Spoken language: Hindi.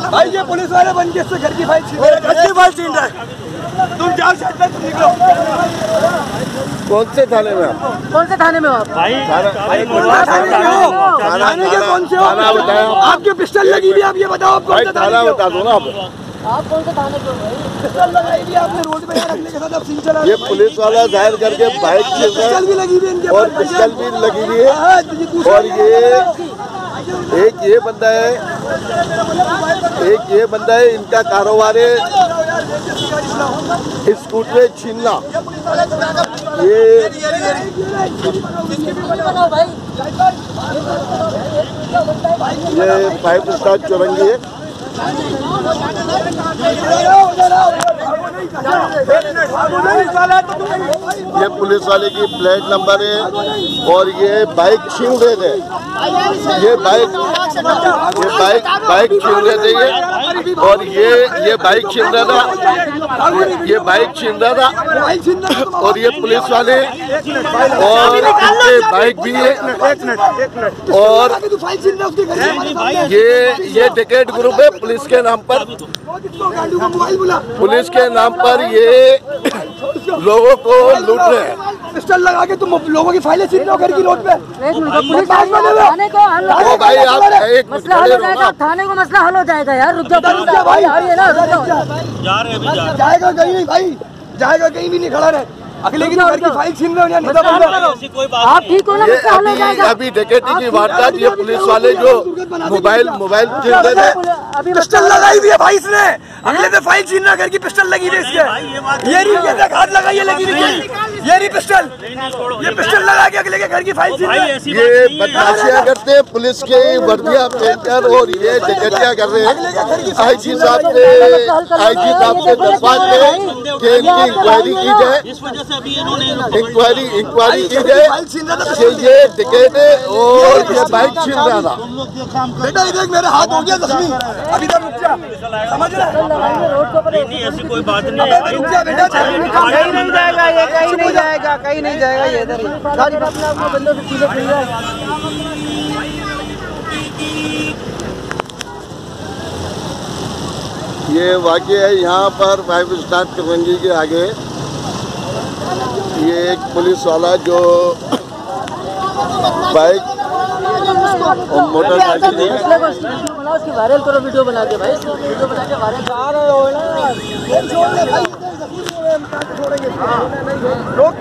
भाई ये पुलिस वाले बन के इससे घर की फाइल छीन रहा है। तुम जाओ साइड पे, तुम निकलो। कौन से थाने में आप? कौन से थाने में हो आप? थाने के कौन से हो? आपके पिस्टल लगी हुई, आप ये बताओ आप कौन सा थाना बता दो ना आप कौन से थाने पे हो? पिस्टल लगाई हुई आपने रोड पे रखने के साथ आप सीन चला। ये पुलिस वाला जाहिर करके बाइक पिस्टल भी लगी हुई इनके और पिस्टल भी लगी हुई है। और एक ये बंदा है, इनका कारोबार है स्कूटर छीनना। ये 5 स्टार चौरंगी है। ये पुलिस वाले की प्लेट नंबर है और ये बाइक छीन रहे थे। ये बाइक छीन रहे थे और ये बाइक छीन रहा था। और ये पुलिस वाले और इनके बाइक भी है। और ये टिकट ग्रुप है पुलिस के नाम पर। पुलिस के नाम पर ये लोगों को लूट रहे हैं। पिस्टल लगा के तुम लोगों की फाइलें छीन रहे हो घर की रोड पे। पुलिस थाने को भाई आप एक मसला हल हो जाएगा, थाने को मसला हल हो जाएगा यार। रुक जाओ भाई, जाएगा कहीं नहीं भाई, जाएगा कहीं भी नहीं, खड़ा रहे। अगले की घर की फाइल छीन रहे हो। आप ठीक हो ना? अभी डकैती की वारदात, ये पुलिस वाले जो मोबाइल छीन रहे थे। पिस्टल लगाई हुई है भाई इसने। अगले से फाइल छीन रहा, घर की पिस्टल लगी हुई है इसके। ये रही हाथ लगाई है, लगी हुई है। ये रही पिस्टल, ये पिस्टल लगा के अगले के घर की फाइल छीन रहा है। ये बदमाशियां करते हैं, पुलिस के वर्दियां पहनकर और ये डकैतियां कर रहे हैं। आईजी साहब से दरख्वास्त है कि इनकी इंक्वायरी की जाए, इंक्वायरी की जाए। ये टिकट और ये बाइक छीन रहा था। बेटा इधर मेरा हाथ हो गया जख्मी, अभी तक रुक जा, समझ रहा है? नहीं ऐसी कोई बात नहीं है। रुक जा बेटा, कहीं नहीं जाएगा ये, कहीं नहीं जाएगा, कहीं नहीं जाएगा ये। इधर ही अपने आप को बंदों से चीजें मिल रहा है। ये वाक़या है यहाँ पर 5 स्टार चौरंगी के आगे। ये एक पुलिस वाला जो बाइक और मोटरसाइकिल उसकी वायरल करो, वीडियो बना के भाई, वीडियो बना के वायरल। रोक